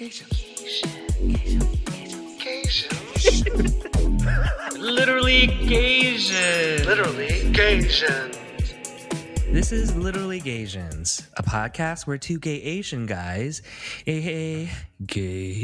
Literally Gaysian. Literally Gaysian. This is Literally Gaysians, a podcast where two gay Asian guys, aka Gaysians,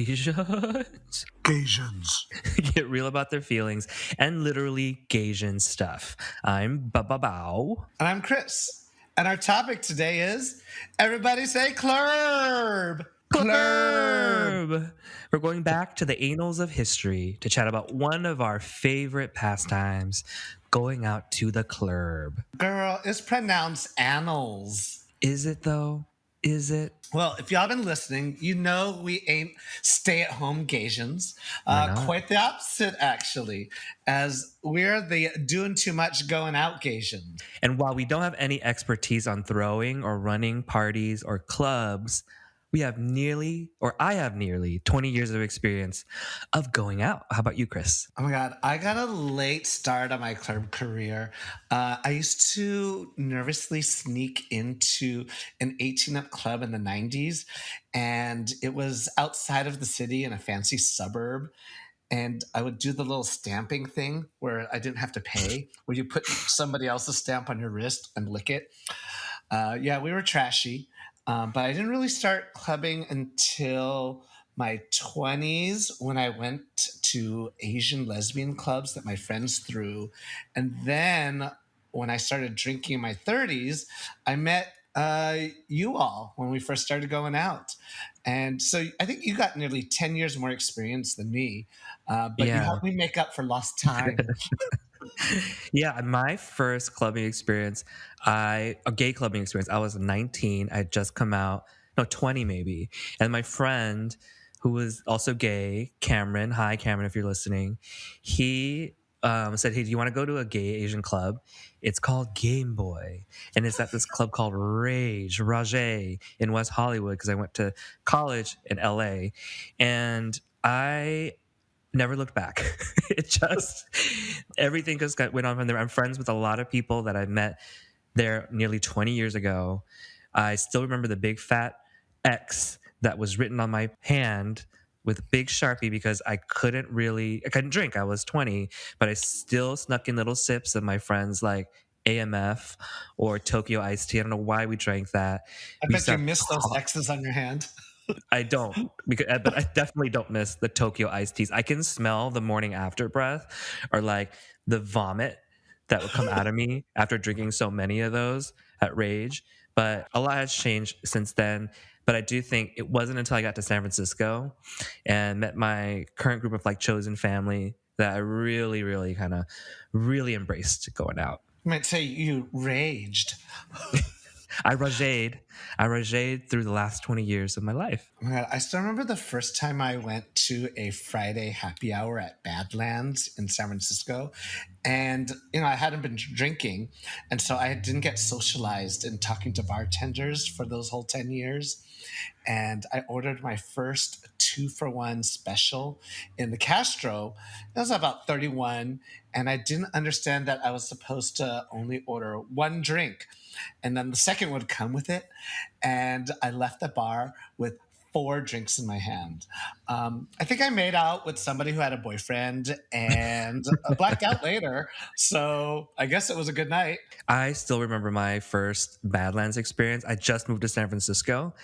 get real about their feelings and literally Gaysian stuff. I'm Ba-Ba-Bow. And I'm Chris. And our topic today is, everybody say clurb. Clurb. We're going back to the annals of history to chat about one of our favorite pastimes, going out to the clurb. Girl, it's pronounced annals. Is it though? Is it? Well, if y'all been listening, you know we ain't stay-at-home Gaysians. Quite the opposite, actually, as we're the doing too much going out Gaysians. And while we don't have any expertise on throwing or running parties or clubs, I have nearly 20 years of experience of going out. How about you, Chris? Oh my God, I got a late start on my club career. I used to nervously sneak into an 18-up club in the 90s, and it was outside of the city in a fancy suburb. And I would do the little stamping thing where I didn't have to pay, where you put somebody else's stamp on your wrist and lick it. Yeah, we were trashy. But I didn't really start clubbing until my 20s when I went to Asian lesbian clubs that my friends threw. And then when I started drinking in my 30s, I met you all when we first started going out. And so I think you got nearly 10 years more experience than me, but you helped me make up for lost time. Yeah, my first clubbing experience, a gay clubbing experience, I was 19. I had just come out, 20 maybe. And my friend, who was also gay, Cameron, hi Cameron if you're listening, he said, hey, do you want to go to a gay Asian club? It's called Game Boy. And it's at this club called Rage in West Hollywood, because I went to college in LA. And I never looked back. Everything just went on from there. I'm friends with a lot of people that I met there nearly 20 years ago. I still remember the big fat X that was written on my hand with a big Sharpie because I couldn't drink. I was 20, but I still snuck in little sips of my friends like AMF or Tokyo iced tea. I don't know why we drank that. I bet you missed those X's on your hand. I don't, but I definitely don't miss the Tokyo iced teas. I can smell the morning after breath or like the vomit that would come out of me after drinking so many of those at Rage. But a lot has changed since then. But I do think it wasn't until I got to San Francisco and met my current group of like chosen family that I really, really really embraced going out. You might say you raged. I raged through the last 20 years of my life. Oh my God, I still remember the first time I went to a Friday happy hour at Badlands in San Francisco. And, I hadn't been drinking. And so I didn't get socialized in talking to bartenders for those whole 10 years. And I ordered my first 2-for-1 special in the Castro. It was about 31. And I didn't understand that I was supposed to only order one drink. And then the second would come with it. And I left the bar with 4 drinks in my hand. I think I made out with somebody who had a boyfriend and blacked out later. So I guess it was a good night. I still remember my first Badlands experience. I just moved to San Francisco.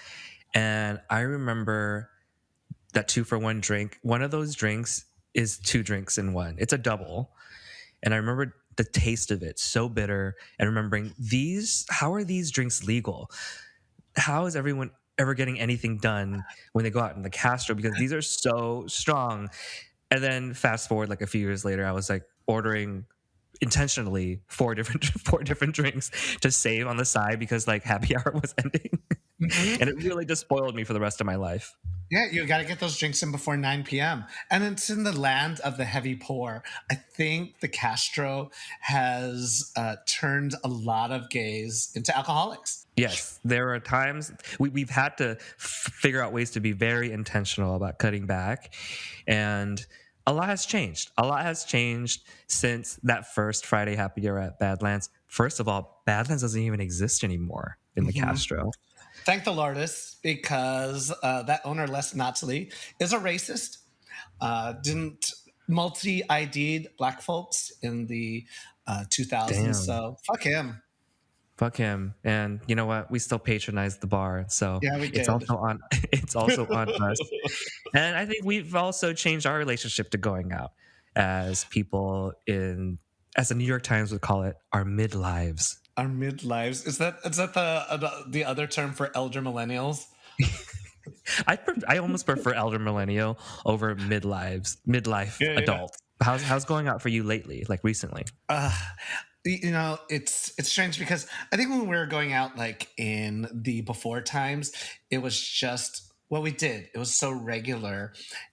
And I remember that 2-for-1 drink. One of those drinks is 2 drinks in one. It's a double. And I remember the taste of it, so bitter, and remembering how are these drinks legal? How is everyone ever getting anything done when they go out in the Castro? Because these are so strong. And then fast forward like a few years later, I was like ordering intentionally 4 different drinks to save on the side because like happy hour was ending. Mm-hmm. And it really just spoiled me for the rest of my life. Yeah, you got to get those drinks in before 9 p.m. And it's in the land of the heavy pour. I think the Castro has turned a lot of gays into alcoholics. Yes, there are times we've had to figure out ways to be very intentional about cutting back. And a lot has changed. A lot has changed since that first Friday happy hour at Badlands. First of all, Badlands doesn't even exist anymore in the Castro. Thank the Lordus, because that owner, Les Notley, is a racist. Didn't multi ID'd black folks in the 2000s. Damn. So fuck him. Fuck him. And you know what? We still patronize the bar, so Yeah, we it's did. also on it's also on us. And I think we've also changed our relationship to going out as people in, as the New York Times would call it, our midlives. Our midlives. Is that the other term for elder millennials? I almost prefer elder millennial over midlife Yeah, yeah. adult. How's going out for you lately, like recently? Uh, it's strange because I think when we were going out, like in the before times, it was just what we did. It was so regular,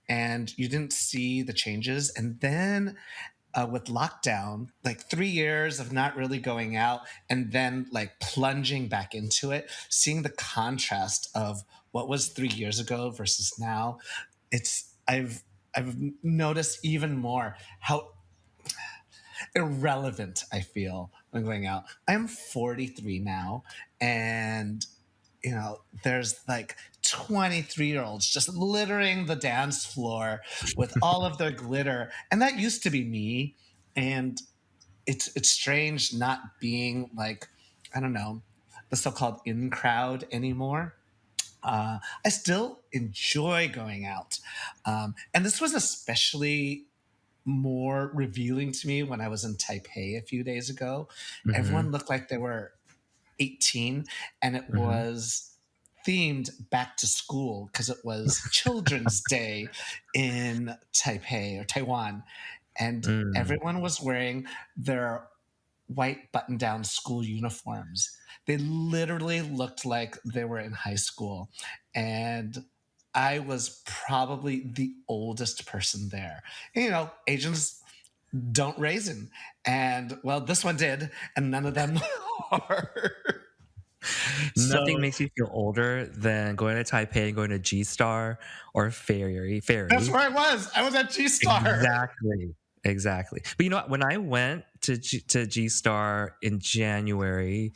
and you didn't see the changes. And then with lockdown, like 3 years of not really going out, and then like plunging back into it, seeing the contrast of what was 3 years ago versus now, I've noticed even more how irrelevant I feel when going out. I'm 43 now, and there's like 23-year-olds just littering the dance floor with all of their glitter, and that used to be me. And it's strange not being like, I don't know, the so-called in crowd anymore. I still enjoy going out, and this was especially more revealing to me when I was in Taipei a few days ago. Mm-hmm. Everyone looked like they were 18, and it Mm-hmm. was themed back to school because it was Children's Day in Taipei or Taiwan. And Mm. everyone was wearing their white button down school uniforms. They literally looked like they were in high school. And I was probably the oldest person there. And, Asians don't raisin. And well, this one did, and none of them are. Nothing So makes you feel older than going to Taipei and going to G Star or Ferry. that's Ferry. where I was. I was at G Star. Exactly. Exactly. But you know what? When I went to G Star in January,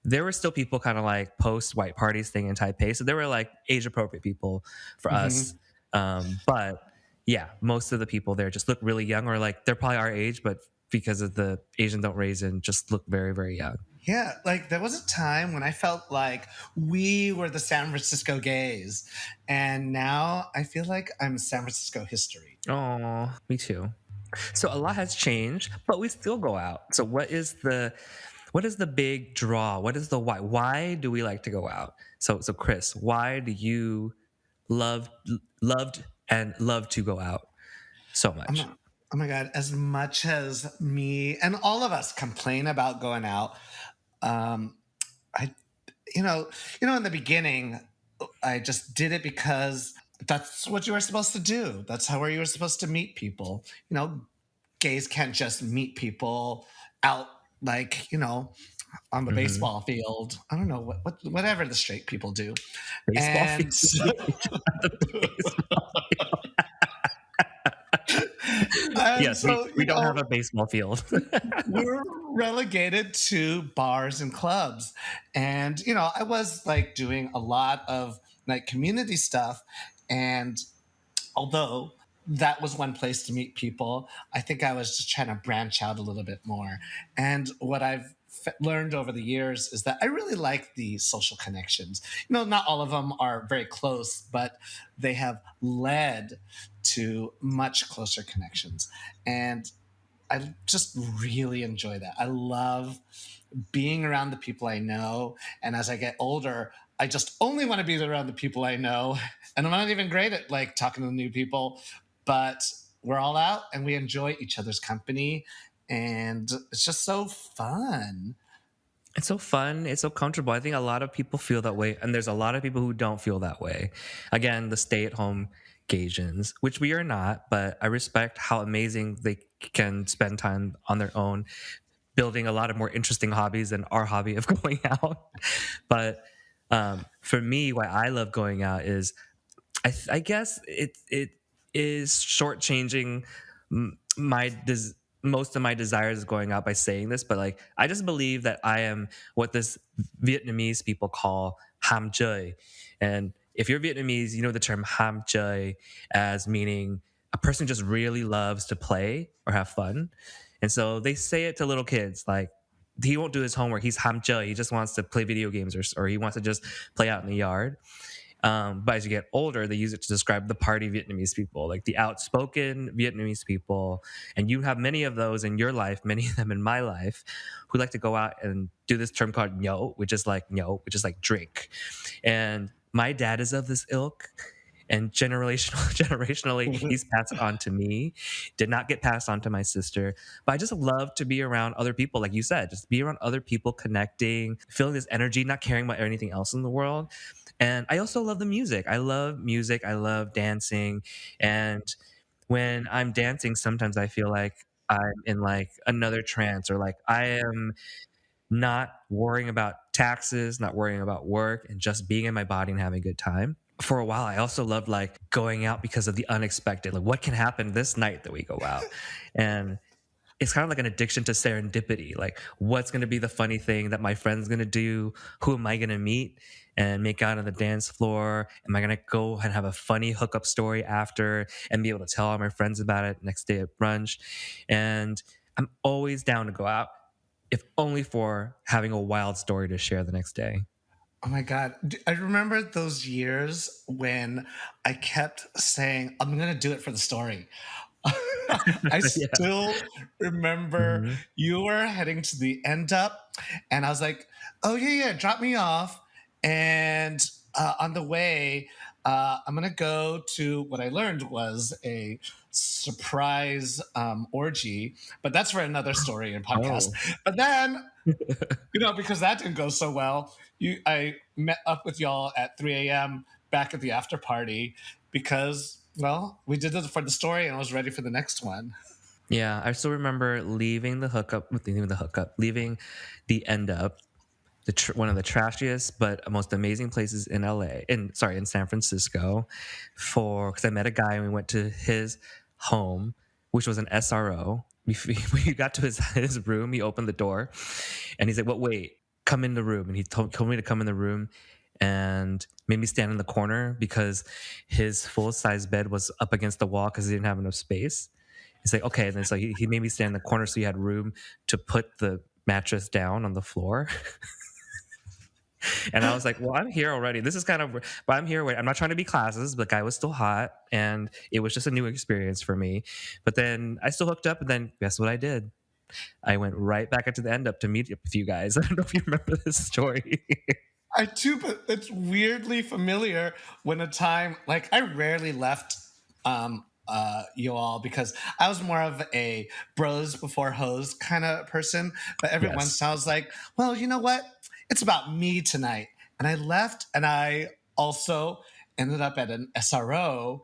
there were still people kind of like post white parties thing in Taipei. So there were like age appropriate people for us. Hmm. But yeah, most of the people there just look really young, or like they're probably our age, but because of the Asian don't raise in, just look very, very young. Yeah, like there was a time when I felt like we were the San Francisco gays, and now I feel like I'm San Francisco history. Oh, me too. So a lot has changed, but we still go out. So what is the big draw? What is the why? Why do we like to go out? So Chris, why do you love loved and love to go out so I'm much? not, oh my god! As much as me and all of us complain about going out, um, I you know in the beginning, I just did it because that's what you were supposed to do. That's how you were supposed to meet people. Gays can't just meet people out, like on the Hmm. baseball field. I don't know whatever the straight people do. Baseball field. And The baseball field. and Yes, we so we don't have a baseball field. we're relegated to bars and clubs. And I was like doing a lot of like community stuff, and although that was one place to meet people, I think I was just trying to branch out a little bit more. And what I've learned over the years is that I really like the social connections. Not all of them are very close, but they have led to much closer connections. And I just really enjoy that. I love being around the people I know. And as I get older, I just only want to be around the people I know. And I'm not even great at like talking to new people, but we're all out and we enjoy each other's company. And it's just so fun. It's so fun. It's so comfortable. I think a lot of people feel that way, and there's a lot of people who don't feel that way. Again, the stay-at-home Gaysians, which we are not, but I respect how amazing they can spend time on their own, building a lot of more interesting hobbies than our hobby of going out. But for me, why I love going out is I guess it is shortchanging my most of my desires going out by saying this, but like I just believe that I am what this Vietnamese people call ham chơi. And if you're Vietnamese, you know the term ham chơi as meaning a person just really loves to play or have fun. And so they say it to little kids like, he won't do his homework. He's ham chơi. He just wants to play video games, or he wants to just play out in the yard. But as you get older, they use it to describe the party Vietnamese people, like the outspoken Vietnamese people. And you have many of those in your life, many of them in my life, who like to go out and do this term called nhậu, which is like drink. And my dad is of this ilk. And generationally, he's passed it on to me. Did not get passed on to my sister. But I just love to be around other people, like you said, just be around other people, connecting, feeling this energy, not caring about anything else in the world. And I also love the music. I love music. I love dancing. And when I'm dancing, sometimes I feel like I'm in like another trance, or like I am not worrying about taxes, not worrying about work, and just being in my body and having a good time. For a while, I also loved like going out because of the unexpected. Like, what can happen this night that we go out? And it's kind of like an addiction to serendipity. Like, what's going to be the funny thing that my friend's going to do? Who am I going to meet and make out on the dance floor? Am I going to go and have a funny hookup story after and be able to tell all my friends about it next day at brunch? And I'm always down to go out, if only for having a wild story to share the next day. Oh my God. I remember those years when I kept saying, I'm going to do it for the story. I Yeah. still remember Hmm. you were heading to the end up, and I was like, "Oh yeah, yeah, drop me off." And on the way, I'm gonna go to what I learned was a surprise orgy, but that's for another story and podcast. Oh, But then, because that didn't go so well, I met up with y'all at 3 a.m. back at the after party because, well, we did it for the story and I was ready for the next one. yeah. I still remember leaving the end up, one of the trashiest but most amazing places in LA, in San Francisco, for because I met a guy and we went to his home, which was an SRO. We got to his room. He opened the door, and he's like, "What? Wait, come in the room." And he told me to come in the room, and made me stand in the corner because his full size bed was up against the wall because he didn't have enough space. He's like, "Okay," and then so he made me stand in the corner so he had room to put the mattress down on the floor. And I was like, well, I'm here already. This is kind of, but I'm here. I'm not trying to be classes, but the guy was still hot, and it was just a new experience for me. But then I still hooked up, and then guess what I did? I went right back into the end up to meet up with you guys. I don't know if you remember this story. I too, but it's weirdly familiar when a time like I rarely left you all because I was more of a bros before hoes kind of person. But every once Yes. in a while I was like, well, you know what? It's about me tonight. And I left and I also ended up at an SRO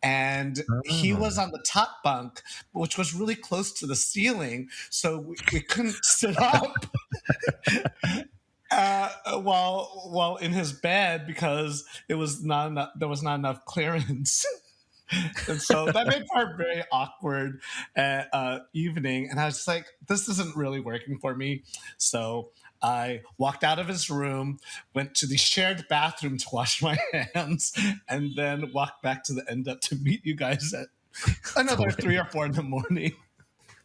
and he was Oh. on the top bunk, which was really close to the ceiling. So we couldn't sit up while in his bed because there was not enough clearance. And so that made for a very awkward evening. And I was like, this isn't really working for me. So I walked out of his room, went to the shared bathroom to wash my hands, and then walked back to the end up to meet you guys at another Totally. 3 or 4 in the morning.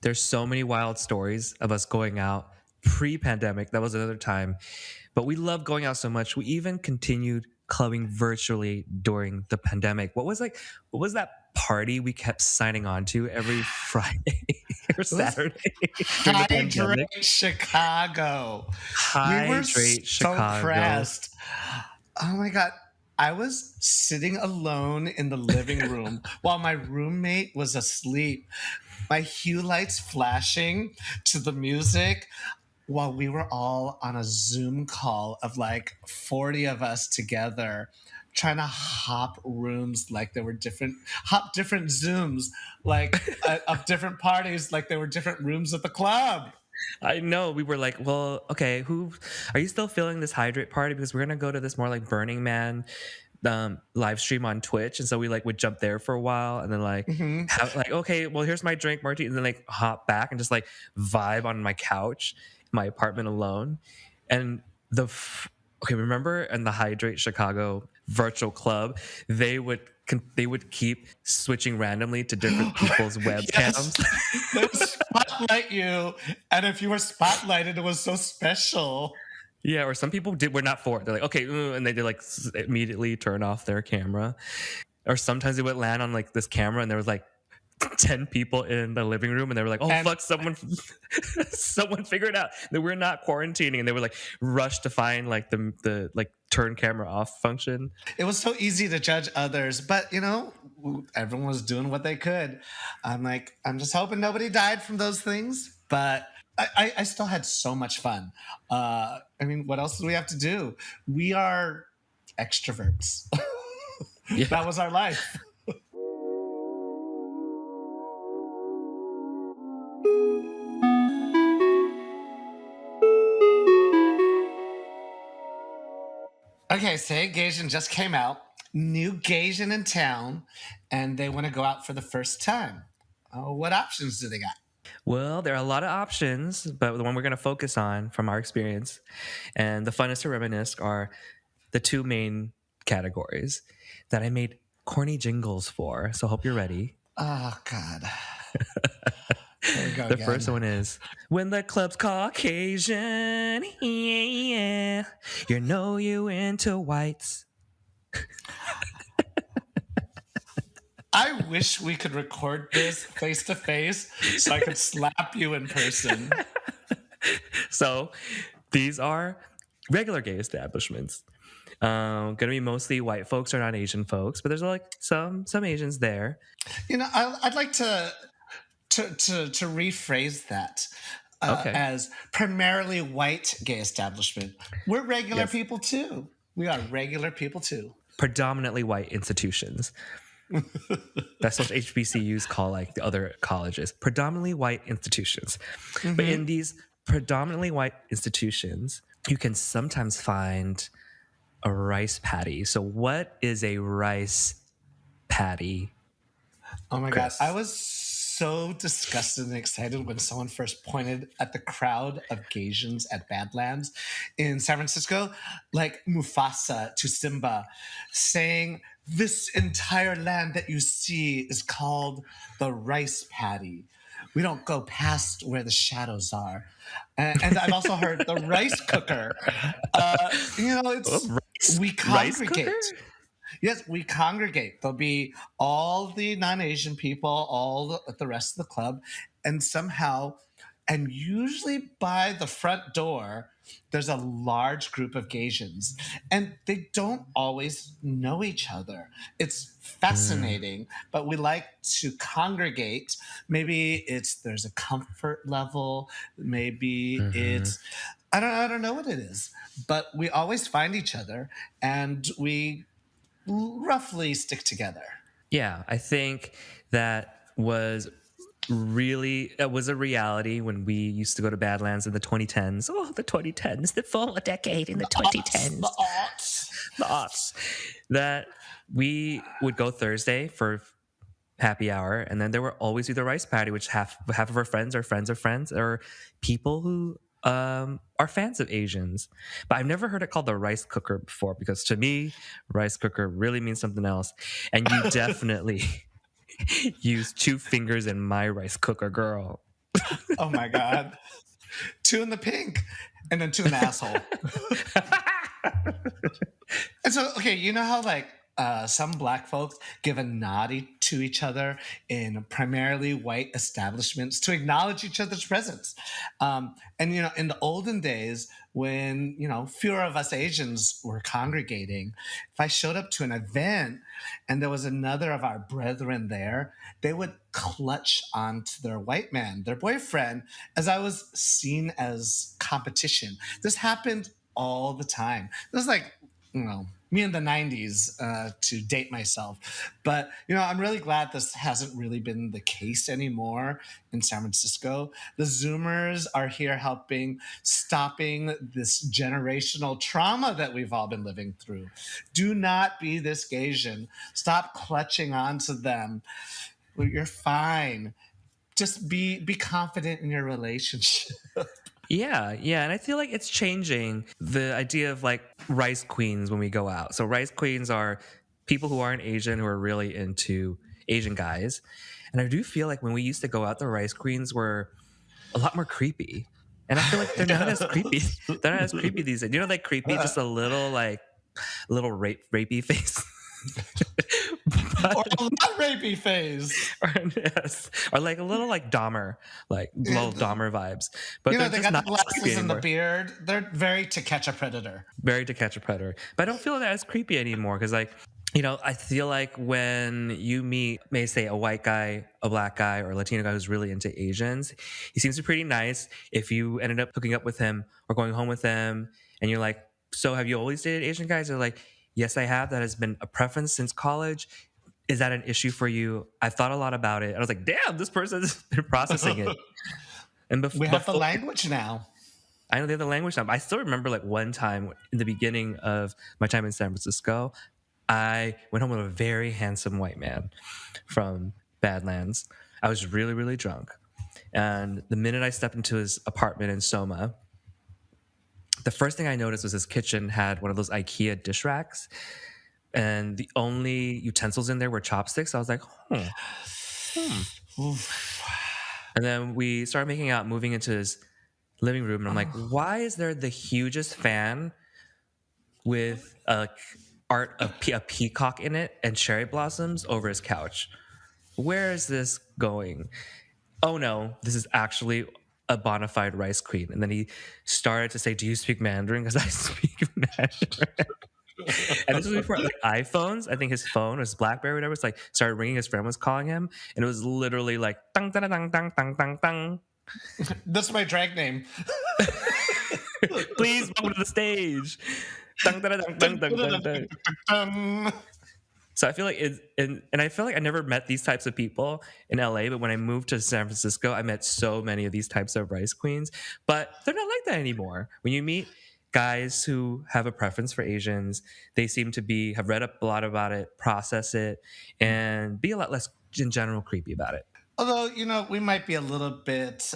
There's so many wild stories of us going out pre-pandemic. That was another time, but we loved going out so much. We even continued clubbing virtually during the pandemic. What was that party we kept signing on to every Friday or It was Saturday during the Hydrate pandemic? Chicago. We were Hydrate so Chicago. pressed. Oh my God. I was sitting alone in the living room while my roommate was asleep. My hue lights flashing to the music while we were all on a Zoom call of like 40 of us together trying to hop rooms like there were different Zooms like of different parties like there were different rooms at the club. I know, we were like, well, okay, who are you still feeling this hydrate party? Because we're gonna go to this more like Burning Man live stream on Twitch, and so we like would jump there for a while, and then like Hmm. have like, okay, well, here's my drink, Marty, and then like hop back and just like vibe on my couch in my apartment alone. And Okay, remember in the Hydrate Chicago virtual club, they would keep switching randomly to different people's Yes, webcams. they would spotlight you, and if you were spotlighted, it was so special. Yeah, or some people were not for it. They're like, okay, and they did like immediately turn off their camera. Or sometimes they would land on like this camera, and there was like 10 people in the living room, and they were like, oh And fuck, someone someone figured out that we're not quarantining, and they would like rush to find like the like turn camera off function. it was so easy to judge others, but everyone was doing what they could. I'm like, I'm just hoping nobody died from those things, but I still had so much fun. I mean, what else do we have to do? We are extroverts. That Yeah. was our life. Okay, say Gaysian just came out, new Gaysian in town, and they want to go out for the first time. What options do they got? Well, there are a lot of options, but the one we're going to focus on from our experience and the funnest to reminisce are the two main categories that I made corny jingles for. So hope you're ready. Oh God, here we go The first again. one is when the club's Caucasian, yeah, you know you into whites. I wish we could record this face to face so I could slap you in person. So these are regular gay establishments. Gonna be mostly white folks or not Asian folks, but there's like some Asians there. I'd like to rephrase that Okay. as primarily white gay establishment. We're regular Yes. people too. We are regular people too. Predominantly white institutions. That's what HBCUs call like the other colleges. Predominantly white institutions. But in Mm-hmm. these predominantly white institutions, you can sometimes find a rice patty. So what is a rice patty, Oh my God. I Chris? was so disgusted and excited when someone first pointed at the crowd of Gaysians at Badlands in San Francisco, like Mufasa to Simba, saying, "This entire land that you see is called the rice paddy. We don't go past where the shadows are." And I've also heard the rice cooker. Oh, It's we rice cooker? congregate. Yes, we congregate. There'll be all the non-Asian people, the rest of the club, and somehow, and usually by the front door, there's a large group of Gaysians, and they don't always know each other. It's Mm, fascinating, but we like to congregate. Maybe there's a comfort level. Maybe hmm. it's I don't know what it is, but we always find each other, and we roughly stick together. Yeah, I think that was really it was a reality when we used to go to Badlands in the 2010s. Oh, the 2010s, the full decade in the The aughts, the 2010s, aughts. the aughts. That we would go Thursday for happy hour, and then there would always be the rice patty, which half of our friends are friends of friends or people who are fans of Asians. But I've never heard it called the rice cooker before because to me, rice cooker really means something else. And you definitely use two fingers in my rice cooker, girl. Oh my god, two in the pink, and then two in the asshole. And so, okay, you know how like some black folks give a nod to each other in primarily white establishments to acknowledge each other's presence. And in the olden days, when fewer of us Asians were congregating, if I showed up to an event and there was another of our brethren there, they would clutch onto their white man, their boyfriend, as I was seen as competition. This happened all the time. It was like me in the 90s, to date myself. But I'm really glad this hasn't really been the case anymore in San Francisco. The Zoomers are here helping stopping this generational trauma that we've all been living through. Do not be this Gaysian. Stop clutching onto them. Well, you're fine. Just be confident in your relationship. Yeah, and I feel like it's changing the idea of like rice queens when we go out. So rice queens are people who aren't Asian who are really into Asian guys. And I do feel like when we used to go out, the rice queens were a lot more creepy. And I feel like they're not as creepy. Yes. They're not as creepy these days. You know, like creepy, just a little like a little rapey face. Or But a lot rapey phase. or, yes, or like a little like Dahmer, like little It- Dahmer vibes. But they're they just got the not as creepy glasses and the anymore. beard. They're very To Catch a Predator. Very To Catch a Predator. But I don't feel that as creepy anymore because, like, I feel like when you meet, may say, a white guy, a black guy, or a Latino guy who's really into Asians, he seems to be pretty nice. If you ended up hooking up with him or going home with him, and you're like, "So have you always dated Asian guys?" They're like, "Yes, I have. That has been a preference since college." Is that an issue for you? I've thought a lot about it. I was like, damn, this person's been processing it. And We have the before language now. I know they have the language now. But I still remember like one time in the beginning of my time in San Francisco, I went home with a very handsome white man from Badlands. I was really, really drunk. And the minute I stepped into his apartment in Soma, the first thing I noticed was his kitchen had one of those IKEA dish racks. And the only utensils in there were chopsticks. I was like, Oof. And then we started making out, moving into his living room. And I'm like, why is there the hugest fan with art of a peacock in it and cherry blossoms over his couch? Where is this going? Oh no, this is actually a bona fide rice queen. And then he started to say, do you speak Mandarin? Because I speak Mandarin. And this was before like iPhones. I think his phone, his BlackBerry, or whatever, was like started ringing. His friend was calling him, and it was literally like dang dang dang dang dang dang dang. That's my drag name. Please welcome to the stage. Dang dang dang dang dang dang dang. Um, So I feel like and I feel like I never met these types of people in LA, but when I moved to San Francisco, I met so many of these types of rice queens. But they're not like that anymore. When you meet guys who have a preference for Asians, they seem to have read up a lot about it, process it, and be a lot less in general creepy about it. Although, we might be a little bit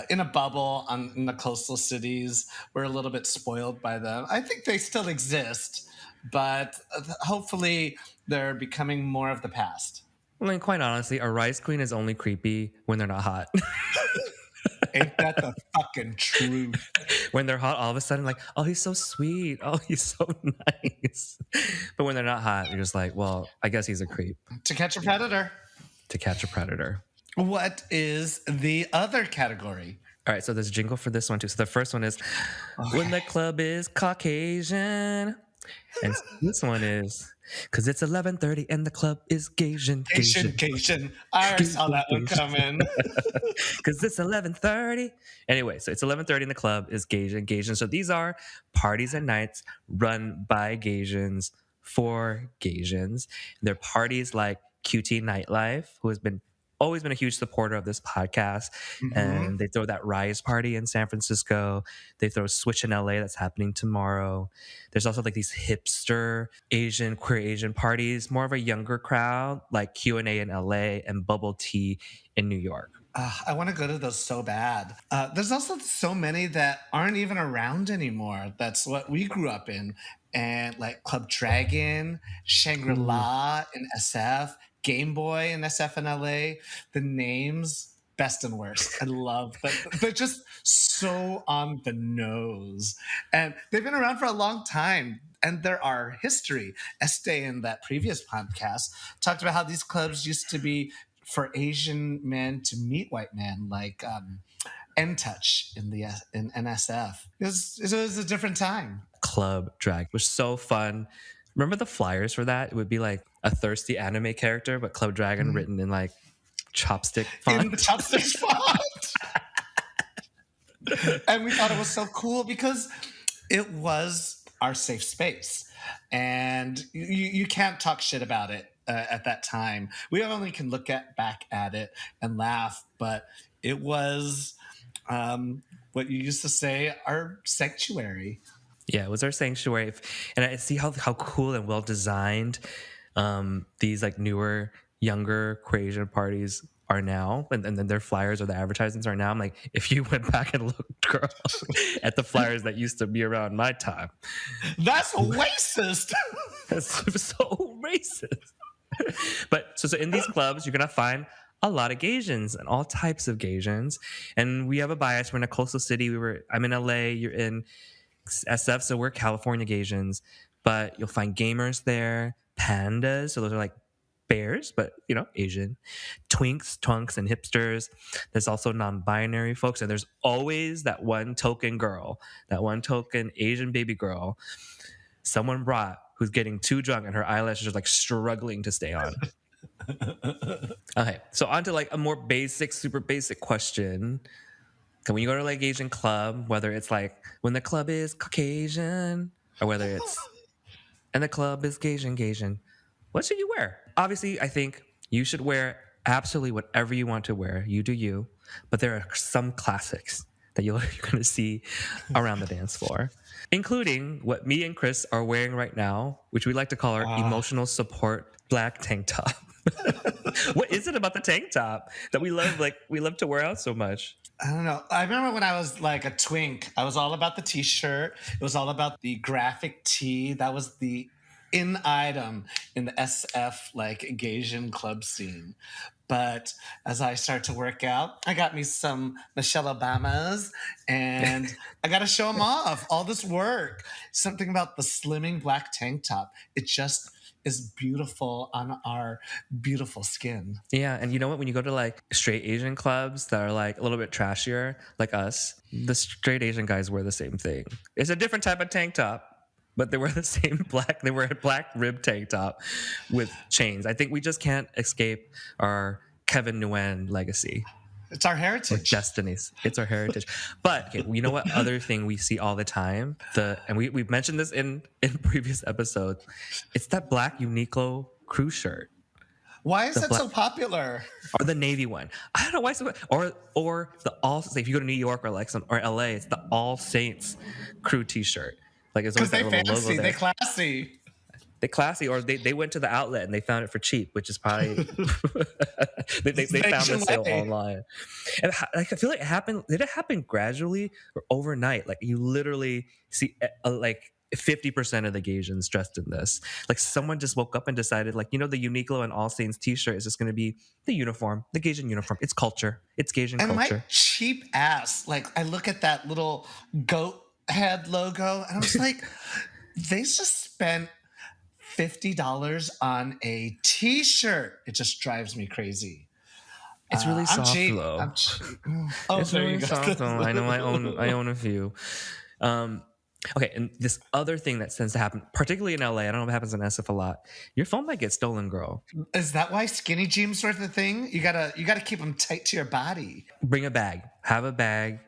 in a bubble in the coastal cities. We're a little bit spoiled by them. I think they still exist, but hopefully they're becoming more of the past. I mean, quite honestly, a rice queen is only creepy when they're not hot. Ain't that the fucking truth? When they're hot, all of a sudden, like, oh, he's so sweet. Oh, he's so nice. But when they're not hot, you're just like, well, I guess he's a creep. To Catch a Predator. To Catch a Predator. What is the other category? All right, so there's a jingle for this one too. So the first one is when the club is Caucasian. And this one is because it's 11:30 and the club is Gaysian. Gaysian. I already saw that one coming. Because it's 11:30. Anyway, so it's 11:30 in the club is Gaysian. So these are parties and nights run by Gaysians for Gaysians. They're parties like QT Nightlife, who has always been a huge supporter of this podcast. And they throw that Rise party in San Francisco. They throw Switch in LA that's happening tomorrow. There's also like these hipster queer Asian parties, more of a younger crowd, like Q&A in LA and Bubble Tea in New York. I want to go to those so bad. There's also so many that aren't even around anymore. That's what we grew up in. And like Club Dragon, Shangri-La in SF, Game Boy in SF and LA. The names, best and worst. I love that. They're just so on the nose. And they've been around for a long time. And there are history. Estee in that previous podcast talked about how these clubs used to be for Asian men to meet white men, like N Touch in NSF. It was a different time. Club Drag was so fun. Remember the flyers for that? It would be like a thirsty anime character, but Club Dragon written in like chopstick font. In the chopsticks font. And we thought it was so cool because it was our safe space. And you can't talk shit about it at that time. We only can back at it and laugh, but it was what you used to say, our sanctuary. Yeah, it was our sanctuary. And I see how cool and well designed these like newer, younger queer Asian parties are now, and then their flyers or the advertisements are now. I'm like, if you went back and looked, girl, at the flyers that used to be around my time, That's racist. that's so racist. But so in these clubs, you're gonna find a lot of Gaysians and all types of Gaysians. And we have a bias. We're in a coastal city. I'm in LA. You're in SF, so we're California Gaysians. But you'll find gamers there, pandas. So those are like bears, but Asian. Twunks, and hipsters. There's also non-binary folks, and there's always that one token girl, that one token Asian baby girl someone brought who's getting too drunk and her eyelashes are like struggling to stay on. Okay, so on to like a more basic, super basic question. Can when you go to like Asian club, whether it's like when the club is Caucasian or whether it's and the club is Gaysian, what should you wear? Obviously, I think you should wear absolutely whatever you want to wear. You do you. But there are some classics that you're going to see around the dance floor, including what me and Chris are wearing right now, which we like to call our emotional support black tank top. What is it about the tank top that we love? Like we love to wear out so much. I don't know. I remember when I was like a twink, I was all about the t-shirt. It was all about the graphic tee. That was the in item in the SF like Gaysian club scene. But as I start to work out, I got me some Michelle Obamas and I got to show them off. All this work. Something about the slimming black tank top. It just is beautiful on our beautiful skin. Yeah, and you know what? When you go to like straight Asian clubs that are like a little bit trashier, like us, the straight Asian guys wear the same thing. It's a different type of tank top, but they wear the same black. They wear a black rib tank top with chains. I think we just can't escape our Kevin Nguyen legacy. It's our Or heritage. destinies. It's our heritage. But okay, you know what other thing we see all the time? We've mentioned this in previous episodes. It's that black Uniqlo crew shirt. Why is The that black so popular? or the navy one. I don't know why. Or the all. If you go to New York or like or LA, it's the All Saints crew T-shirt. Like it's Because always that they little logo fancy, they there. classy. They classy, or they went to the outlet and they found it for cheap, which is probably they found the sale Way. online. And like I feel like it happened. Did it happen gradually or overnight? Like you literally see like 50% of the Gaysians dressed in this. Like someone just woke up and decided, like the Uniqlo and All Saints T-shirt is just going to be the uniform, the Gaysian uniform. It's culture. It's Gaysian And my culture. cheap ass, like I look at that little goat head logo and I'm just like, they just spent $50 on a t-shirt. It just drives me crazy. It's really I'm soft cheap. though. I'm cheap. Oh, It's there really you go. soft though. I know I own a few. Okay, and this other thing that tends to happen, particularly in LA, I don't know if it happens in SF a lot. Your phone might get stolen, girl. Is that why skinny jeans are the thing? You gotta keep them tight to your body. Bring a bag. Have a bag.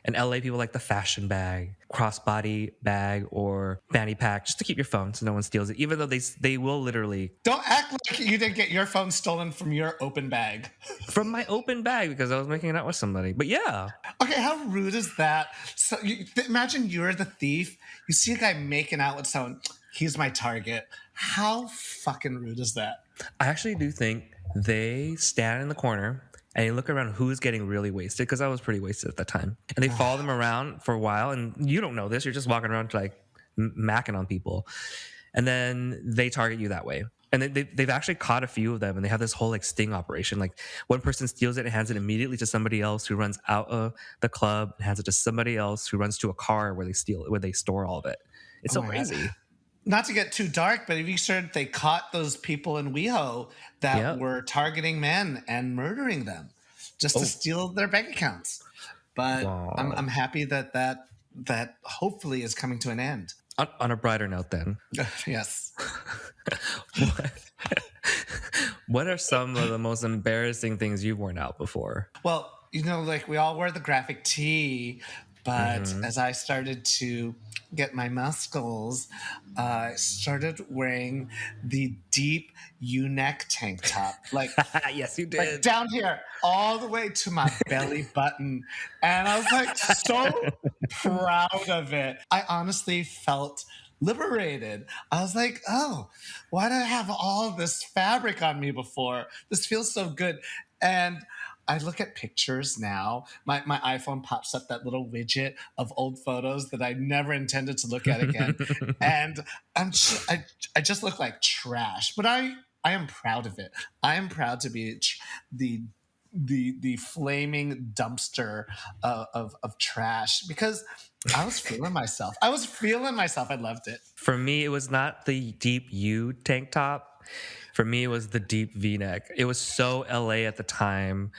In LA, people like the fashion bag, crossbody bag, or fanny pack, just to keep your phone so no one steals it. Even though they will literally Don't act like you didn't get your phone stolen from your open bag. from my open bag because I was making it out with somebody. But yeah, Okay, how rude is that? So imagine you're the thief. You see a guy making out with someone. He's my target. How fucking rude is that? I actually do think they stand in the corner and they look around who's getting really wasted because I was pretty wasted at that time. And they follow them around for a while, and you don't know this. You're just walking around like macking on people, and then they target you that way. And they've actually caught a few of them, and they have this whole like sting operation. Like one person steals it and hands it immediately to somebody else who runs out of the club and hands it to somebody else who runs to a car where they steal it, where they store all of it. It's so my God. crazy. Not to get too dark, but have you heard they caught those people in WeHo that Yep. were targeting men and murdering them just to steal their bank accounts? But Wow. I'm happy that hopefully is coming to an end. On a brighter note, then, Yes. what are some of the most embarrassing things you've worn out before? Well, like we all wear the graphic tee, but as I started to get my muscles, I started wearing the deep U-neck tank top, like Yes, you like did. down here, all the way to my belly button, and I was like so proud of it. I honestly felt liberated. I was like, oh, why did I have all this fabric on me before? This feels so good. And I look at pictures now. My iPhone pops up that little widget of old photos that I never intended to look at again. And I just look like trash. But I am proud of it. I am proud to be the the flaming dumpster of trash because I was feeling myself. I was feeling myself. I loved it. For me, it was not the deep U tank top. For me, it was the deep V neck. It was so LA at the time.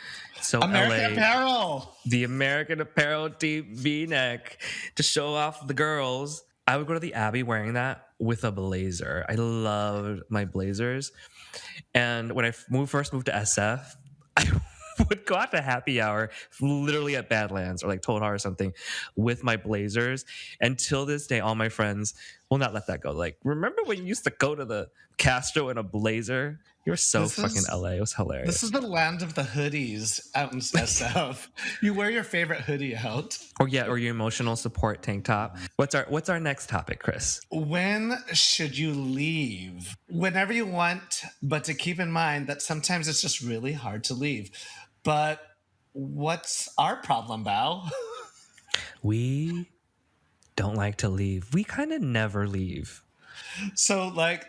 So American LA, Apparel. the American Apparel deep V neck to show off the girls. I would go to the Abbey wearing that with a blazer. I loved my blazers. And when I first moved to SF, I would go out to happy hour, literally at Badlands or like Total or something, with my blazers. Until this day, all my friends will not let that go. Like, remember when you used to go to the Castro in a blazer? You're so This fucking is LA. It was this is hilarious. the land of the hoodies out in SF. You wear your favorite hoodie out. Or yeah, or your emotional support tank top. What's our next topic, Chris? When should you leave? Whenever you want, but to keep in mind that sometimes it's just really hard to leave. But what's our problem, Bao? We don't like to leave. We kind of never leave. So, like,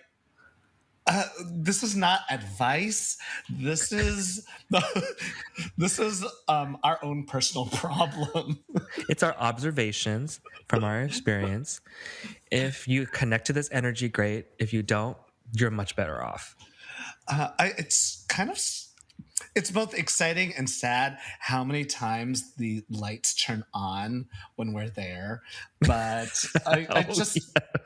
this is not advice. This is this is our own personal problem. It's our observations from our experience. If you connect to this energy, great. If you don't, you're much better off. It's kind of it's both exciting and sad how many times the lights turn on when we're there. But I Oh, just yeah.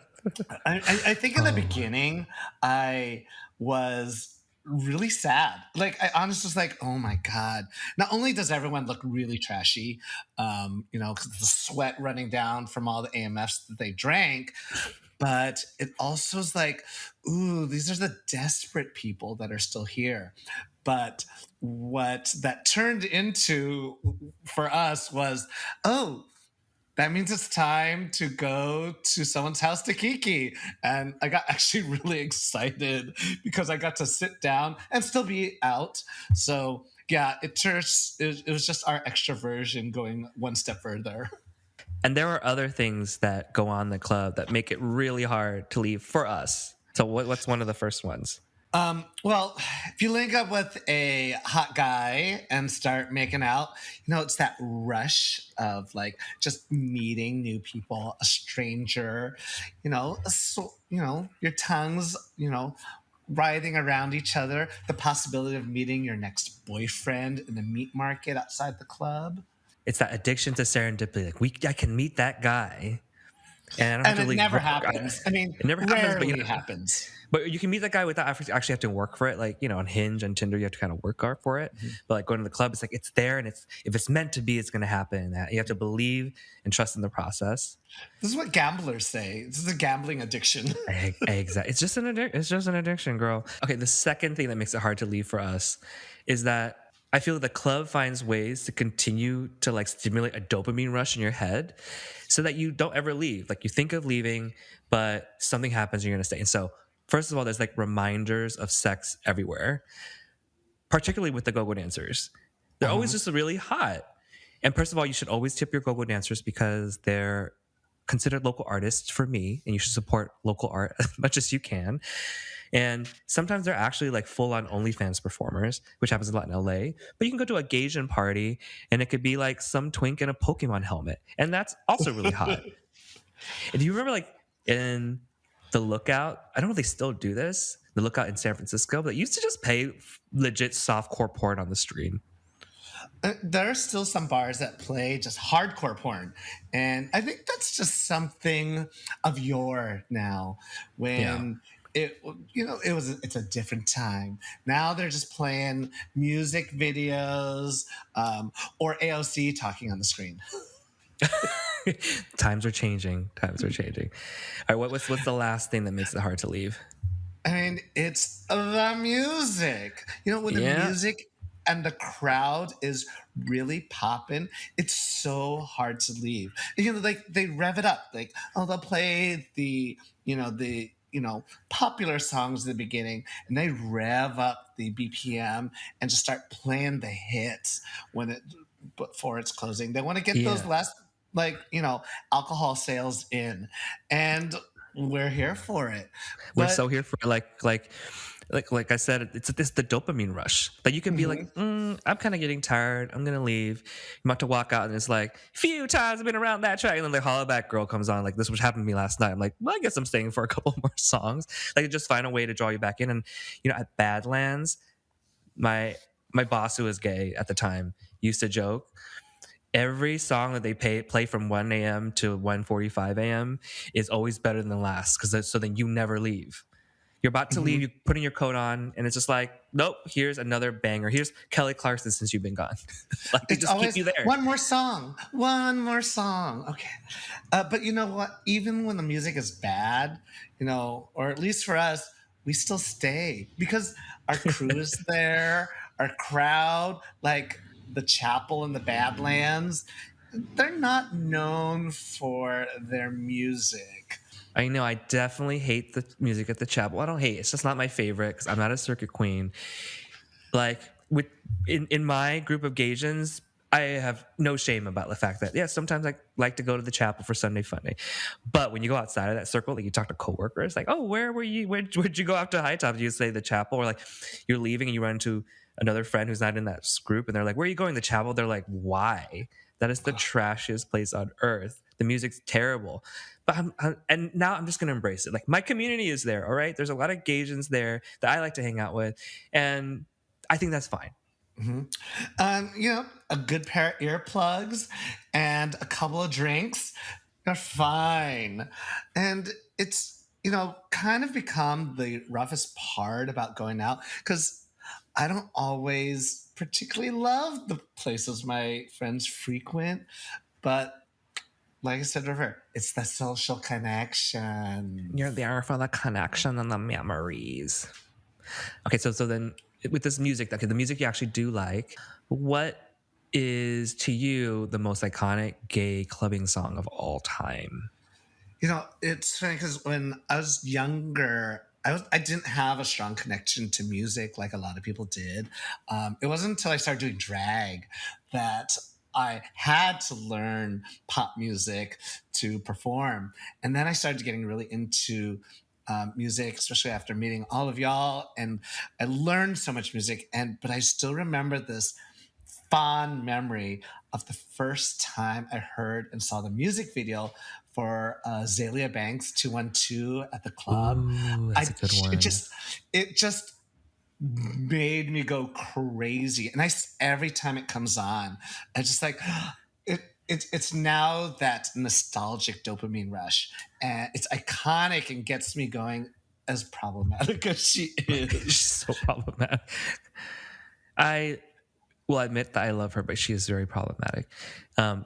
I think in the beginning I was really sad. Like I honestly was like, oh my god! Not only does everyone look really trashy, you know, 'cause the sweat running down from all the AMFs that they drank, but it also is like, ooh, these are the desperate people that are still here. But what that turned into for us was, oh, that means it's time to go to someone's house to kiki. And I got actually really excited because I got to sit down and still be out. So yeah, it was just our extroversion going one step further. And there are other things that go on in the club that make it really hard to leave for us. So what's one of the first ones? Well, if you link up with a hot guy and start making out, you know, it's that rush of like just meeting new people, a stranger, you know, so, you know, your tongues, you know, writhing around each other, the possibility of meeting your next boyfriend in the meat market outside the club. It's that addiction to serendipity. Like I can meet that guy, and I don't have And to it like never work. happens. I mean, It never happens, but rarely happens. you can meet that guy without actually have to work for it. Like, you know, on Hinge and Tinder, you have to kind of work hard for it. Mhm. But like going to the club, it's like it's there, and it's if it's meant to be, it's going to happen. You have to believe and trust in the process. This is what gamblers say. This is a gambling addiction. Exactly. It's just an addiction, girl. Okay, the second thing that makes it hard to leave for us is that I feel the club finds ways to continue to like stimulate a dopamine rush in your head so that you don't ever leave. Like you think of leaving, but something happens and you're gonna stay. And so first of all, there's like reminders of sex everywhere, particularly with the go-go dancers. They're always Uh-huh. just really hot. And first of all, you should always tip your go-go dancers because they're considered local artists for me, and you should support local art as much as you can. And sometimes they're actually like full-on OnlyFans performers, which happens a lot in LA. But you can go to a Gaysian party, and it could be like some twink in a Pokemon helmet, and that's also really hot. And do you remember like in the Lookout? I don't know if they still do this. The Lookout in San Francisco, but they used to just pay legit softcore porn on the screen. There are still some bars that play just hardcore porn, and I think that's just something of yore now. Yeah. When it, you know, it's a different time. Now they're just playing music videos or AOC talking on the screen. Times are changing. Times are changing. All right, what's the last thing that makes it hard to leave? I mean, it's the music. You know, when the Yeah. music and the crowd is really popping, it's so hard to leave. Like they rev it up, like, oh, they'll play the popular songs at the beginning, and they rev up the BPM and just start playing the hits when it before it's closing. They want to get those Yeah. last, alcohol sales in, and we're here for it. We're But so here for like I said, it's the dopamine rush. Like you can be like, mhm, I'm kind of getting tired. I'm gonna leave. I'm about to walk out, and it's like, few times I've been around that track, and then the hollaback girl comes on. Like this, which happened to me last night. I'm like, well, I guess I'm staying for a couple more songs. Like just find a way to draw you back in. And at Badlands, my my boss who was gay at the time used to joke. Every song that they play from 1 a.m. to 1:45 a.m. is always better than the last because so then you never leave. You're about to leave, mhm. you're putting your coat on, and it's just like, nope, here's another banger. Here's Kelly Clarkson since you've been gone. Like they It's just keep always you there. one more song, one more song. Okay. But you know what? Even when the music is bad, or at least for us, we still stay because our crew is there, our crowd, like the chapel and the Badlands, they're not known for their music. I know I definitely hate the music at the chapel. I don't hate it. It's just not my favorite because I'm not a circuit queen. Like with in my group of Gaysians, I have no shame about the fact that sometimes I like to go to the chapel for Sunday Funday. But when you go outside of that circle, like you talk to coworkers, like, oh, where were you? Where'd you go after high top? Do you say the chapel, or like you're leaving and you run into another friend who's not in that group, and they're like, where are you going? The chapel? They're like, why? That is the trashiest place on earth. The music's terrible. But and now I'm just gonna embrace it. Like my community is there. All right, there's a lot of Gaysians there that I like to hang out with, and I think that's fine. Mhm. A good pair of earplugs and a couple of drinks are fine. And it's, kind of become the roughest part about going out because I don't always particularly love the places my friends frequent. But like I said before, it's the social You're connections. there for the connection and the memories. Okay, so then with this music, okay, the music you actually do like, what is to you the most iconic gay clubbing song of all time? It's funny because when I was younger, I didn't have a strong connection to music like a lot of people did. It wasn't until I started doing drag that I had to learn pop music to perform, and then I started getting really into music, especially after meeting all of y'all, and I learned so much music. But I still remember this fond memory of the first time I heard and saw the music video for Azalea Banks 212 at the club. Ooh, that's a I good it one. just made me go crazy, and every time it comes on, I just like it's now that nostalgic dopamine rush, and it's iconic and gets me going. As problematic as she She's is. so problematic. I will admit that I love her, but she is very problematic.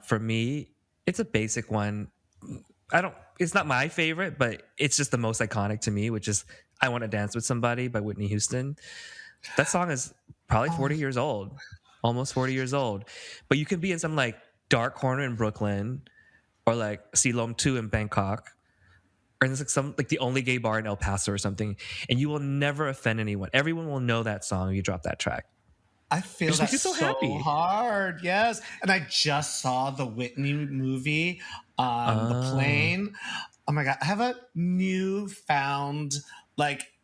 For me, it's a basic one. I don't. It's not my favorite, but it's just the most iconic to me, which is "I Want to Dance with Somebody" by Whitney Houston. That song is probably Oh, 40 years old, almost 40 years old. But you can be in some like dark corner in Brooklyn or like Silom 2 in Bangkok, or it's like some like the only gay bar in El Paso or something, and you will never offend anyone. Everyone will know that song if you drop that track. I It feel just makes that you so so happy. hard. Yes. And I just saw the Whitney movie on the Oh, plane. Oh my God. I have a newfound,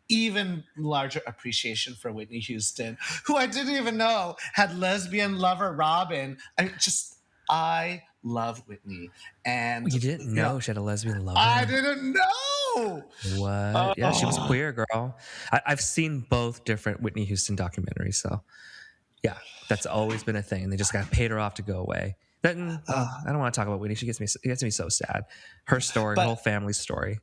even larger appreciation for Whitney Houston, who I didn't even know had lesbian lover Robin. I love Whitney. And, you didn't you know, know she had a lesbian I lover? didn't know. What? Yeah, she was Oh, queer, girl. I've seen both different Whitney Houston documentaries, so yeah, that's always been a thing. And they just got paid her off to go away. Then, I don't want to talk about Whitney. It gets me so sad. Her story, her but whole family's story.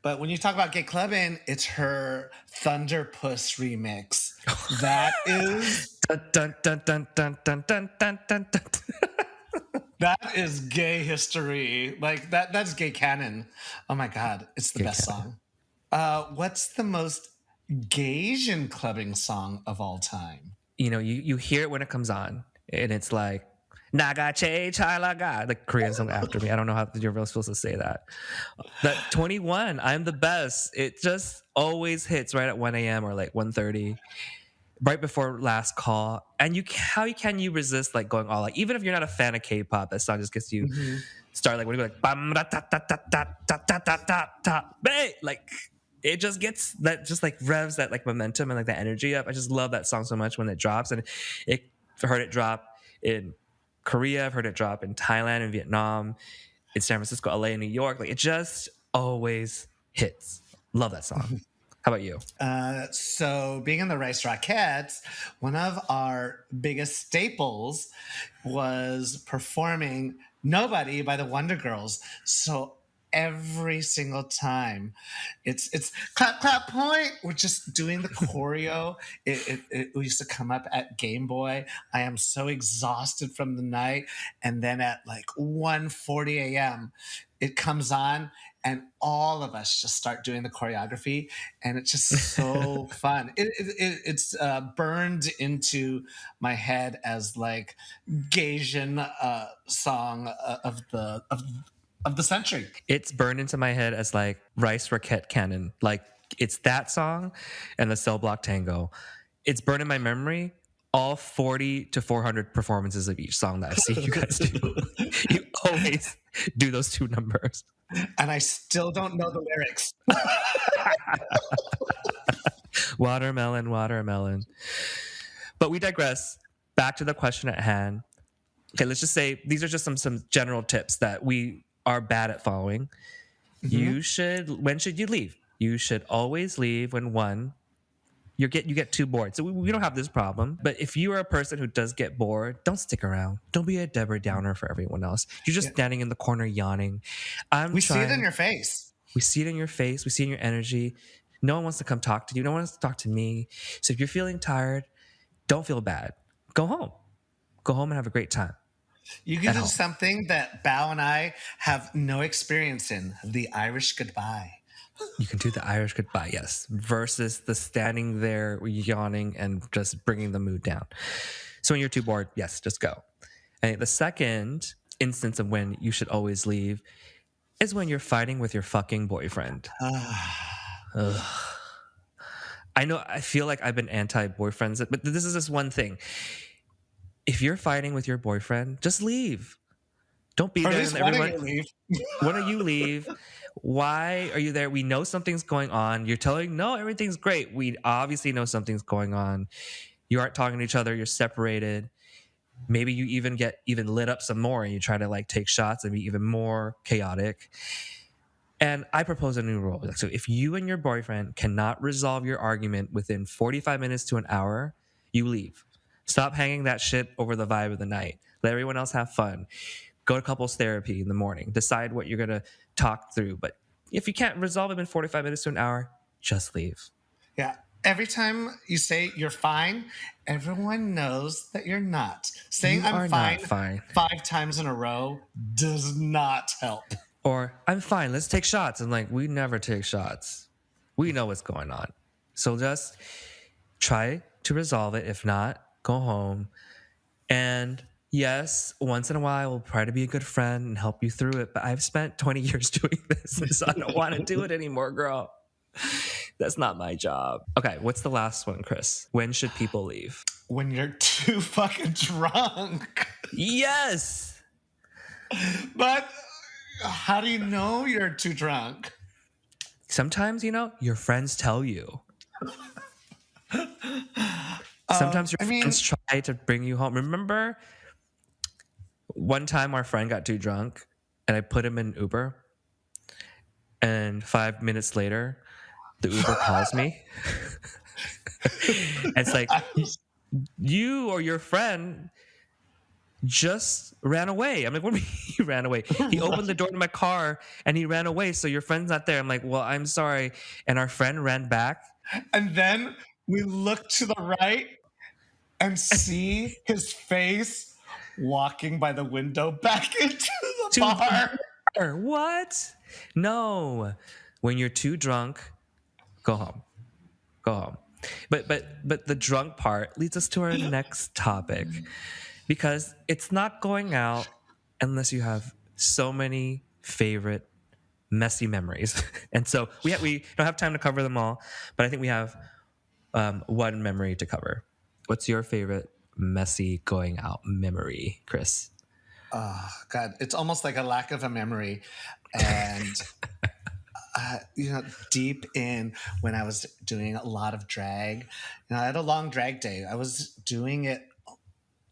But when you talk about gay clubbing, it's her Thunder Puss remix. That is Dun, dun, dun, dun, dun, dun, dun, dun, dun, dun. that is gay history. Like that's gay canon. Oh my god, it's the Gay best Canada. song. What's the most Gaysian clubbing song of all time? you hear it when it comes on, and it's like Naga Che Chai Laga, the Korean song after me. I don't know how you're really supposed to say that. That 21, I'm the best. It just always hits right at 1 a.m. or like 1:30, right before last call. And how can you resist like going all like, even if you're not a fan of K-pop, that song just gets you Mhm. start like when you go like bam da ta ta ta ta ta ta ta ta ta bae, like it just gets that, just like revs that like momentum and like that energy up. I just love that song so much when it drops. And I've heard it drop in Korea, I've heard it drop in Thailand and Vietnam, in San Francisco, LA, and New York. Like it just always hits. Love that song. How about you? So, being in the Rice Rockettes, one of our biggest staples was performing Nobody by the Wonder Girls. So, every single time it's clap clap point, we're just doing the choreo. It used to come up at Game Boy. I am so exhausted from the night, and then at like 1:40 a.m. it comes on, and all of us just start doing the choreography, and it's just so fun. It's burned into my head as like Gaysian song of the century. It's burned into my head as like Rice Raquette Cannon. Like it's that song and the Cell Block Tango. It's burned in my memory. All 40 to 400 performances of each song that I've seen you guys do. You always do those two numbers. And I still don't know the lyrics. Watermelon, watermelon. But we digress. Back to the question at hand. Okay, let's just say these are just some general tips that we are bad at following. Mhm. When should you leave? You should always leave when one, you get too bored. So we don't have this problem. But if you are a person who does get bored, don't stick around. Don't be a Deborah Downer for everyone else. You're just Yeah. standing in the corner yawning. I'm We see it in trying. your face. We see it in your face. We see it in your energy. No one wants to come talk to you. No one wants to talk to me. So if you're feeling tired, don't feel bad. Go home. Go home and have a great time You can at do home. something that Bao and I have no experience in, the Irish goodbye. You can do the Irish goodbye, yes, versus the standing there yawning and just bringing the mood down. So when you're too bored, yes, just go. And the second instance of when you should always leave is when you're fighting with your fucking boyfriend. Ugh. I feel like I've been anti-boyfriends, but this is just one thing. If you're fighting with your boyfriend, just leave. Don't be Or at there least and one of everyone. you leave. When do you leave? Why are you there? We know something's going on. You're telling, no, everything's great. We obviously know something's going on. You aren't talking to each other. You're separated. Maybe you even get even lit up some more and you try to like take shots and be even more chaotic. And I propose a new rule. So if you and your boyfriend cannot resolve your argument within 45 minutes to an hour, you leave. Stop hanging that shit over the vibe of the night. Let everyone else have fun. Go to couples therapy in the morning. Decide what you're going to talk through. But if you can't resolve it in 45 minutes to an hour, just leave. Yeah. Every time you say you're fine, everyone knows that you're not. Saying You I'm are not fine fine. 5 times in a row does not help. Or I'm fine. Let's take shots. And like, we never take shots. We know what's going on. So just try to resolve it. If not, go home. And yes, once in a while, we'll try to be a good friend and help you through it. But I've spent 20 years doing this, and so I don't want to do it anymore, girl. That's not my job. Okay, what's the last one, Chris? When should people leave? When you're too fucking drunk. Yes. But how do you know you're too drunk? Sometimes, your friends tell you. Sometimes your I mean, friends try to bring you home. Remember one time our friend got too drunk and I put him in Uber, and 5 minutes later, the Uber calls me. And it's like, you or your friend just ran away. I'm like, what do you mean he ran away? He opened the door to my car and he ran away. So your friend's not there. I'm like, well, I'm sorry. And our friend ran back. and then we look to the right and see his face walking by the window back into the To the bar. bar. What? No. When you're too drunk, go home. Go home. But the drunk part leads us to our next topic because it's not going out unless you have so many favorite messy memories. And so we don't have time to cover them all, but I think we have one memory to cover. What's your favorite messy going out memory, Chris? Oh God, it's almost like a lack of a memory. And deep in when I was doing a lot of drag, I had a long drag day. I was doing it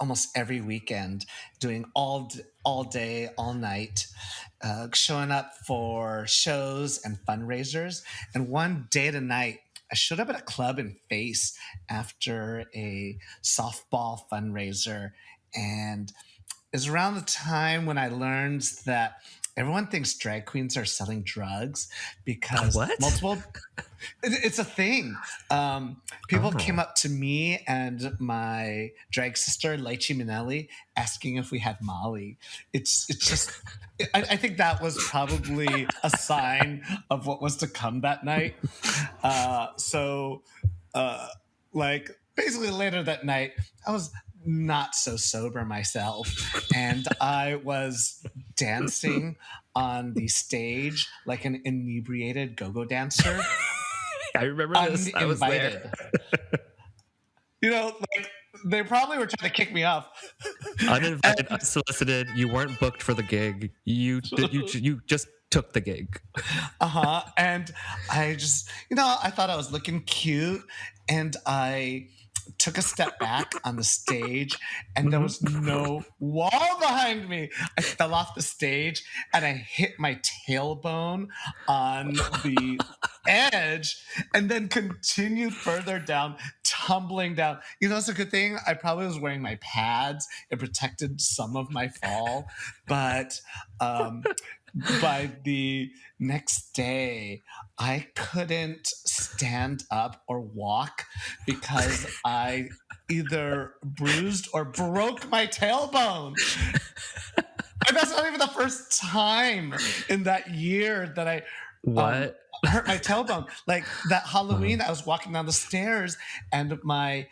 almost every weekend, doing all day, all night, showing up for shows and fundraisers. And one day to night, I showed up at a club in Face after a softball fundraiser, and is around the time when I learned that everyone thinks drag queens are selling drugs because What? it's a thing. People came Oh. up to me and my drag sister, Lychee Minnelli, asking if we had Molly. It's just, I think that was probably a sign of what was to come that night. So, uh, like, basically later that night, I was not so sober myself, and I was dancing on the stage like an inebriated go-go dancer, I remember this. I was there. uninvited. Like they probably were trying to kick me off. Uninvited, And unsolicited. You weren't booked for the gig. You just took the gig. and I just, I thought I was looking cute, and I took a step back on the stage, and there was no wall behind me. I fell off the stage and I hit my tailbone on the edge and then continued further down, tumbling down. It's a good thing I probably was wearing my pads. It protected some of my fall, but by the next day, I couldn't stand up or walk because I either bruised or broke my tailbone. And that's not even the first time in that year that I What? hurt my tailbone. Like that Halloween, I was walking down the stairs and my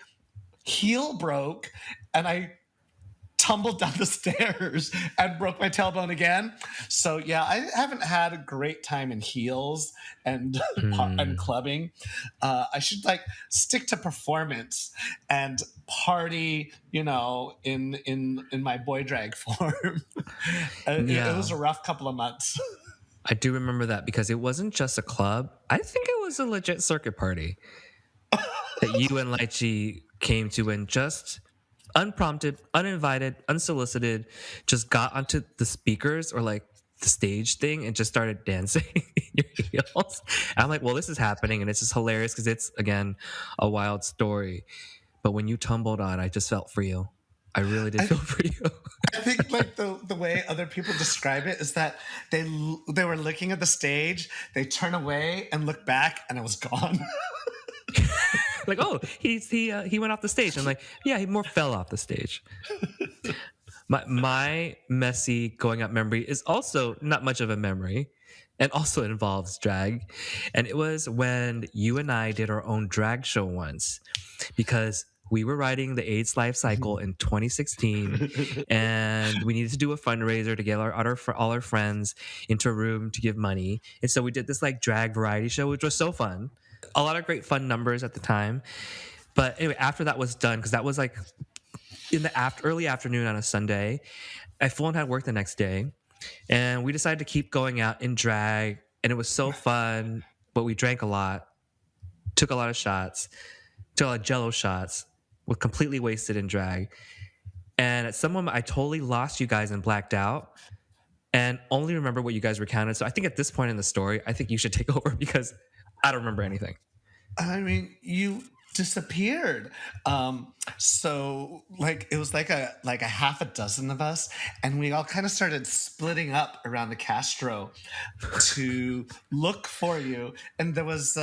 heel broke, and I tumbled down the stairs and broke my tailbone again. So yeah, I haven't had a great time in heels and and Mm. clubbing. I should stick to performance and party, in my boy drag form. It was Yeah, a rough couple of months. I do remember that because it wasn't just a club. I think it was a legit circuit party that you and Lychee came to and just unprompted, uninvited, unsolicited, just got onto the speakers or like the stage thing and just started dancing in your heels. And I'm like, well, this is happening and it's just hilarious because it's, again, a wild story. But when you tumbled on, I just felt for you. I really did I, feel for you. I think the way other people describe it is that they were looking at the stage, they turn away and look back, and I was gone. Like, oh, he went off the stage. I'm like, yeah, he more fell off the stage. My messy going up memory is also not much of a memory and also involves drag. And it was when you and I did our own drag show once because we were writing the AIDS life cycle in 2016 and we needed to do a fundraiser to get all our friends into a room to give money. And so we did this like drag variety show, which was so fun. A lot of great fun numbers at the time. But anyway, after that was done, because that was like in the early afternoon on a Sunday, I full on had work the next day, and we decided to keep going out in drag, and it was so fun. But we drank a lot, took a lot of shots, took a lot of Jello shots, were completely wasted in drag. And at some moment, I totally lost you guys and blacked out, and only remember what you guys recounted. So I think at this point in the story, I think you should take over because I don't remember anything. I mean, you disappeared. So it was like a half a dozen of us, and we all kind of started splitting up around the Castro to look for you. And there was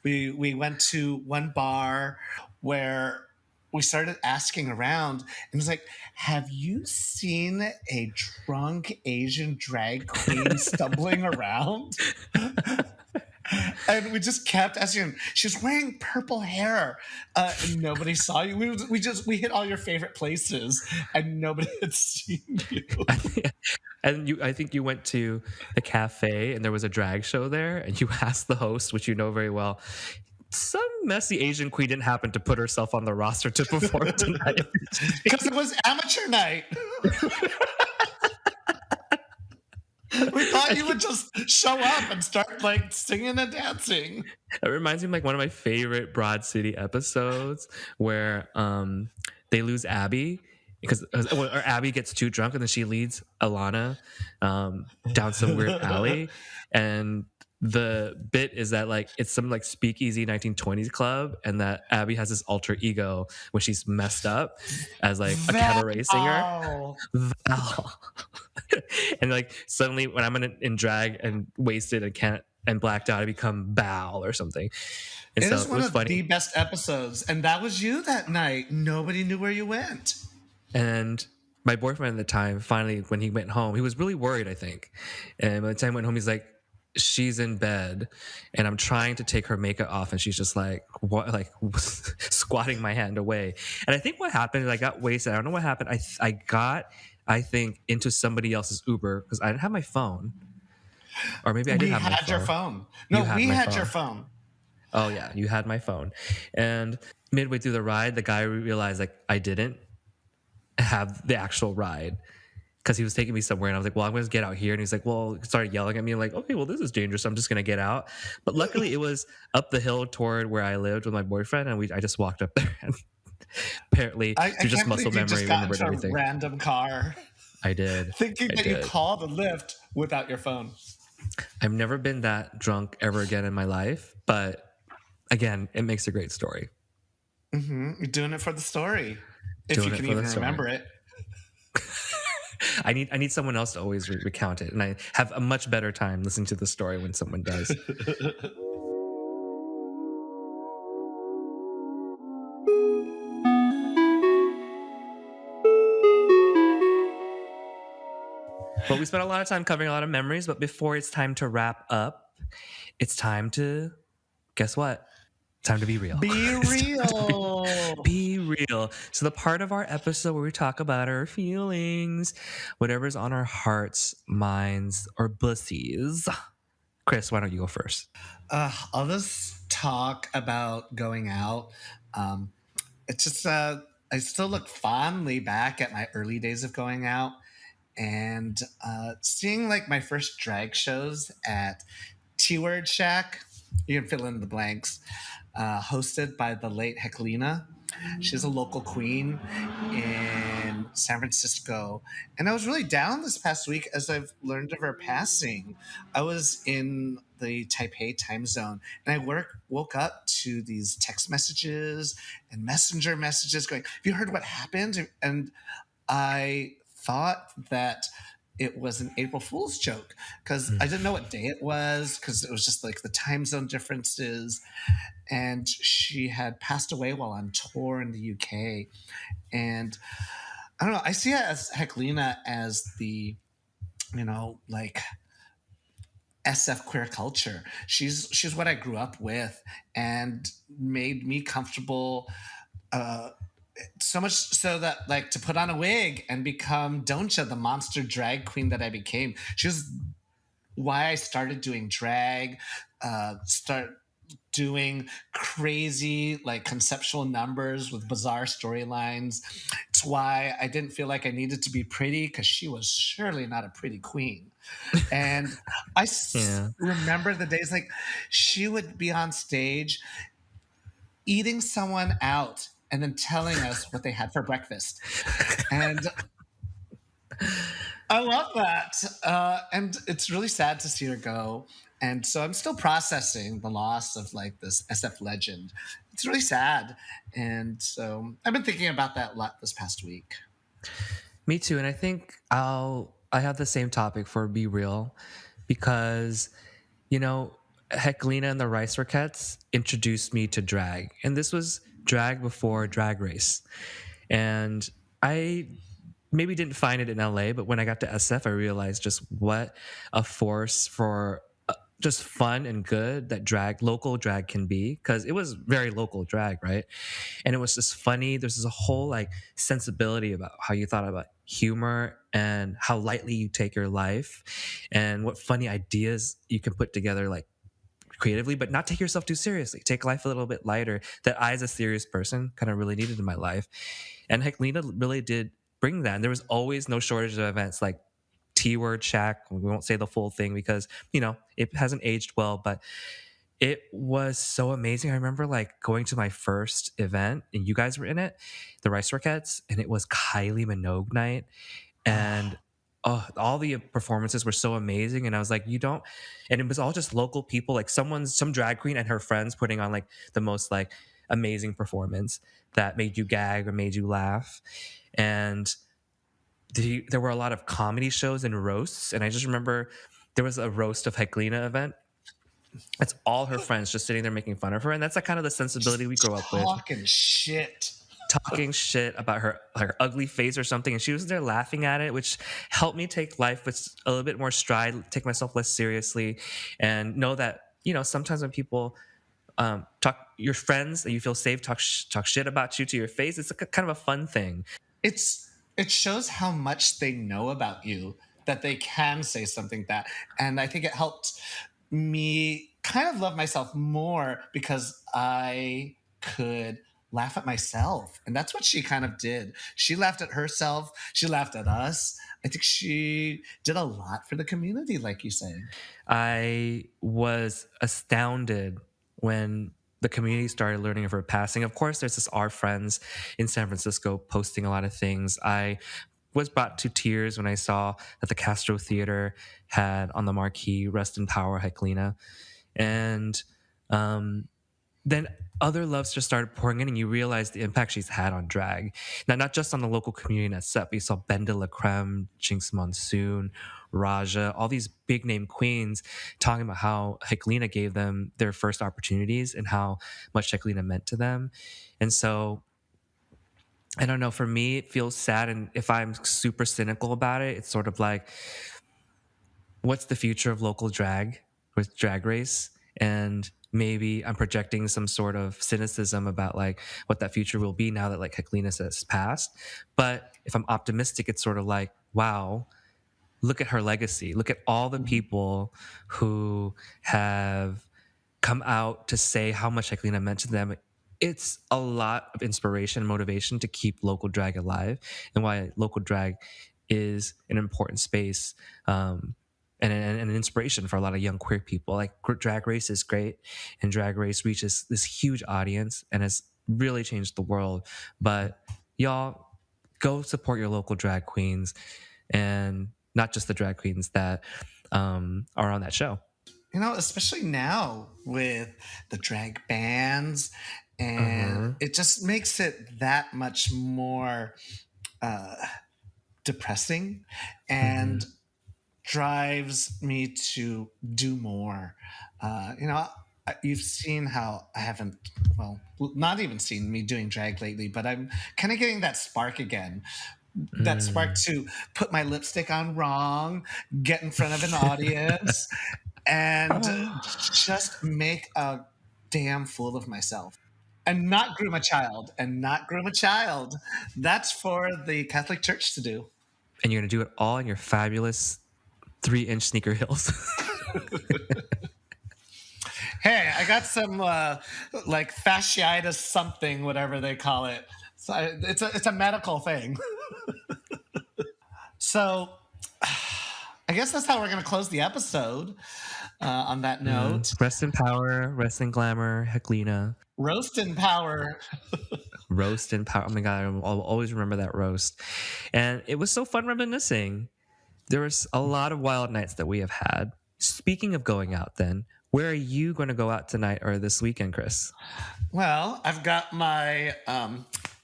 we went to one bar where we started asking around, and it was like, have you seen a drunk Asian drag queen stumbling around? And we just kept asking him. She's wearing purple hair, and nobody saw you. We hit all your favorite places, and nobody had seen you. And I think you went to the cafe and there was a drag show there, and you asked the host, which you know very well, some messy Asian queen didn't happen to put herself on the roster to perform tonight. Because it was amateur night. We thought you would just show up and start like singing and dancing. It reminds me of like one of my favorite Broad City episodes where they lose Abby because or Abby gets too drunk and then she leads Alana down some weird alley, and the bit is that like it's some like speakeasy 1920s club, and that Abby has this alter ego when she's messed up as like a cabaret singer. Val. Val. And like suddenly when I'm in drag and wasted and can't and blacked out, I become Bal or something. And It so is it one was of funny. the best episodes, and that was you that night. Nobody knew where you went. And my boyfriend at the time, finally, when he went home, he was really worried, I think. And by the time he went home, he's like, she's in bed and I'm trying to take her makeup off and she's just like what, like squatting my hand away. And I think what happened is I got wasted. I don't know what happened. I got, I think, into somebody else's Uber because I didn't have my phone, or maybe I did We have my had your phone. phone. You No, had we my had your phone. phone. Oh yeah, you had my phone. And midway through the ride, the guy realized like I didn't have the actual ride because he was taking me somewhere, and I was like, well, I'm going to get out here. And he's like, well, he started yelling at me. I'm like, okay, well, this is dangerous. I'm just going to get out. But luckily it was up the hill toward where I lived with my boyfriend. And I just walked up there and apparently I through just can't muscle believe you just memory, got remembered into a everything. random car I did. thinking I that you did. called a lift without your phone. I've never been that drunk ever again in my life. But again, it makes a great story. You're doing it for the story, if you Doing it can for the even story. remember it. I need someone else to always recount it, and I have a much better time listening to the story when someone does. But we spent a lot of time covering a lot of memories. But before it's time to wrap up, it's time to guess what? Time to be real. Be It's time to real. be real. So the part of our episode where we talk about our feelings, whatever's on our hearts, minds, or bussies. Chris, why don't you go first? I'll just talk about going out. Um, it's just I still look fondly back at my early days of going out, and seeing like my first drag shows at T Word Shack. You can fill in the blanks. Hosted by the late Heclina. She's a local queen in San Francisco. And I was really down this past week as I've learned of her passing. I was in the Taipei time zone, and woke up to these text messages and messenger messages going, have you heard what happened? And I thought that it was an April Fool's joke because I didn't know what day it was because it was just like the time zone differences. And she had passed away while on tour in the UK. And I don't know, I see it as Heclina as the, like SF queer culture. She's what I grew up with and made me comfortable, so much so that like to put on a wig and become Doncha, the monster drag queen that I became. She was why I started doing drag, start doing crazy like conceptual numbers with bizarre storylines. It's why I didn't feel like I needed to be pretty because she was surely not a pretty queen. And Yeah. remember the days like she would be on stage eating someone out and then telling us what they had for breakfast. And I love that. And it's really sad to see her go. And so I'm still processing the loss of like this SF legend. It's really sad. And so I've been thinking about that a lot this past week. Me too. And I think I have the same topic for Be Real because, Heclina and the Rice Rockets introduced me to drag. And this was drag before Drag Race. And I maybe didn't find it in LA, but when I got to SF, I realized just what a force for just fun and good that local drag can be, because it was very local drag, right? And it was just funny. There's this whole like sensibility about how you thought about humor and how lightly you take your life and what funny ideas you can put together, like creatively, but not take yourself too seriously. Take life a little bit lighter, that I, as a serious person, kind of really needed in my life. And Heclina really did bring that. And there was always no shortage of events like T Word Shack. We won't say the full thing because, it hasn't aged well, but it was so amazing. I remember like going to my first event and you guys were in it, the Rice Rockets, and it was Kylie Minogue night. And Ah, all the performances were so amazing. And I was like, you don't, and it was all just local people, like some drag queen and her friends putting on like the most like amazing performance that made you gag or made you laugh. And there were a lot of comedy shows and roasts. And I just remember there was a roast of Heclina event. It's all her friends just sitting there making fun of her. And that's like kind of the sensibility we just grow up with, talking shit. talking shit about her ugly face or something, and she was there laughing at it, which helped me take life with a little bit more stride, take myself less seriously, and know that sometimes when people talk, your friends that you feel safe talk shit about you to your face, it's like kind of a fun thing. It shows how much they know about you that they can say something that, and I think it helped me kind of love myself more because I could laugh at myself. And that's what she kind of did. She laughed at herself, she laughed at us. I think she did a lot for the community, like you say. I was astounded when the community started learning of her passing. Of course, there's this our friends in San Francisco posting a lot of things. I was brought to tears when I saw that the Castro Theater had on the marquee "Rest in Power, Heclina," and um, then other loves just started pouring in, and you realize the impact she's had on drag. Now, not just on the local community in that set, but you saw Ben de la Creme, Jinx Monsoon, Raja, all these big name queens talking about how Heclina gave them their first opportunities and how much Heclina meant to them. And so, I don't know, for me, it feels sad. And if I'm super cynical about it, it's sort of like, what's the future of local drag with Drag Race? And maybe I'm projecting some sort of cynicism about like what that future will be now that like Heclina has passed. But if I'm optimistic, it's sort of like, wow, look at her legacy. Look at all the Mhm. people who have come out to say how much Heclina meant to them. It's a lot of inspiration and motivation to keep local drag alive, and why local drag is an important space, and an inspiration for a lot of young queer people. Like Drag Race is great, and Drag Race reaches this huge audience and has really changed the world. But y'all, go support your local drag queens, and not just the drag queens that are on that show. Especially now with the drag bands, and Uh-huh. it just makes it that much more uh, depressing Mm-hmm. and drives me to do more. You've seen how I haven't, well, not even seen me doing drag lately, but I'm kind of getting that spark again. That spark Mm. to put my lipstick on wrong, get in front of an audience, and just make a damn fool of myself. And not groom a child. And not groom a child. That's for the Catholic Church to do. And you're gonna do it all in your fabulous 3-inch sneaker heels. Hey, I got some like fasciitis something, whatever they call it. So it's a medical thing. So I guess that's how we're going to close the episode. On that note, Rest in power, rest in glamour, Heclina. roast in power. Roast in power. Oh my god, I'll always remember that roast. And it was so fun reminiscing. There was a lot of wild nights that we have had. Speaking of going out, then, where are you going to go out tonight or this weekend, Chris? Well, I've got my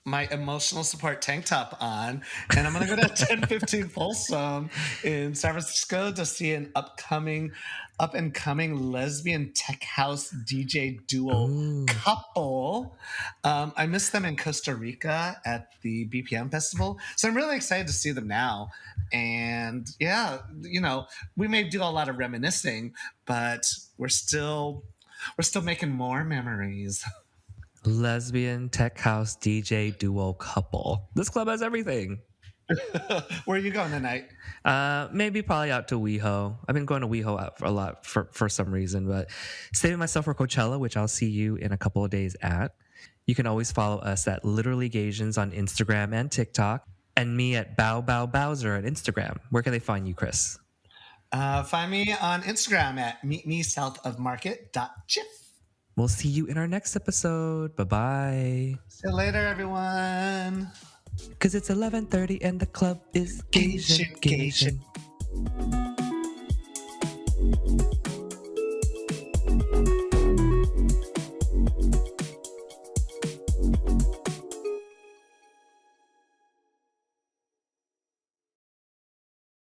my emotional support tank top on, and I'm gonna go to 1015 Folsom in San Francisco to see an up and coming lesbian tech house DJ duo Ooh. couple. I missed them in Costa Rica at the BPM festival, so I'm really excited to see them now. And yeah, we may do a lot of reminiscing, but we're still making more memories. Lesbian tech house DJ duo couple. This club has everything. Where are you going tonight? Maybe probably out to WeHo. I've been going to WeHo out for a lot for some reason, but saving myself for Coachella, which I'll see you in a couple of days at. You can always follow us at Literally Gaysians on Instagram and TikTok, and me at Bow Bow Bowser at Instagram. Where can they find you, Chris? Find me on Instagram at meetmesoutofmarket.chip. We'll see you in our next episode. Bye bye. See you later, everyone. Cause it's 11:30 and the club is Gaysian, Gaysian, Gaysian. Gaysian.